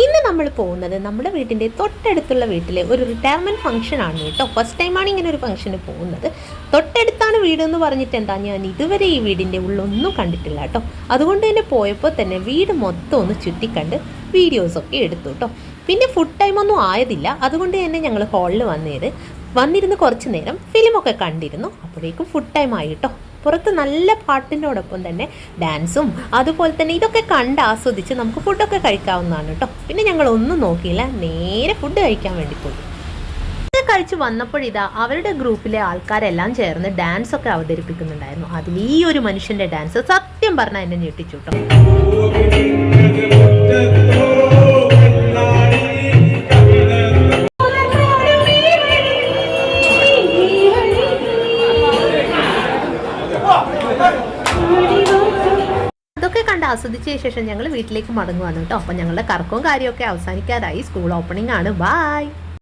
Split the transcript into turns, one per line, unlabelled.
ഇന്ന് നമ്മൾ പോകുന്നത് നമ്മുടെ വീട്ടിൻ്റെ തൊട്ടടുത്തുള്ള വീട്ടിലെ ഒരു റിട്ടയർമെൻറ്റ് ഫംഗ്ഷൻ ആണ് കേട്ടോ. ഫസ്റ്റ് ടൈമാണ് ഇങ്ങനെ ഒരു ഫംഗ്ഷന് പോകുന്നത്. തൊട്ടടുത്താണ് വീടെന്ന് പറഞ്ഞിട്ട് എന്താ, ഞാൻ ഇതുവരെ ഈ വീടിൻ്റെ ഉള്ളൊന്നും കണ്ടിട്ടില്ല കേട്ടോ. അതുകൊണ്ട് തന്നെ പോയപ്പോൾ തന്നെ വീട് മൊത്തം ഒന്ന് ചുറ്റിക്കണ്ട് വീഡിയോസൊക്കെ എടുത്തു കേട്ടോ. പിന്നെ ഫുഡ് ടൈമൊന്നും ആയതില്ല, അതുകൊണ്ട് തന്നെ ഞങ്ങൾ ഹാളിൽ വന്നിരുന്ന് കുറച്ച് നേരം ഫിലിമൊക്കെ കണ്ടിരുന്നു. അപ്പോഴേക്കും ഫുഡ് ടൈം ആയി കേട്ടോ. പുറത്ത് നല്ല പാട്ടിനോടൊപ്പം തന്നെ ഡാൻസും അതുപോലെ തന്നെ ഇതൊക്കെ കണ്ട് ആസ്വദിച്ച് നമുക്ക് ഫുഡൊക്കെ കഴിക്കാവുന്നതാണ് കേട്ടോ. പിന്നെ ഞങ്ങൾ ഒന്നും നോക്കിയില്ല, നേരെ ഫുഡ് കഴിക്കാൻ വേണ്ടി പോയി. കഴിച്ച് വന്നപ്പോഴിതാ അവരുടെ ഗ്രൂപ്പിലെ ആൾക്കാരെല്ലാം ചേർന്ന് ഡാൻസ് ഒക്കെ അവതരിപ്പിക്കുന്നുണ്ടായിരുന്നു. അതിൽ ഈ ഒരു മനുഷ്യന്റെ ഡാൻസ് സത്യം പറഞ്ഞാൽ എന്നെ ഞെട്ടിച്ചു കേട്ടോ. അതൊക്കെ കണ്ട് ആസ്വദിച്ച ശേഷം ഞങ്ങൾ വീട്ടിലേക്ക് മടങ്ങുവാണ് കേട്ടോ. അപ്പോൾ ഞങ്ങളുടെ കറക്കവും കാര്യമൊക്കെ അവസാനിക്കാതായി. സ്കൂൾ ഓപ്പണിംഗ് ആണ്. ബൈ.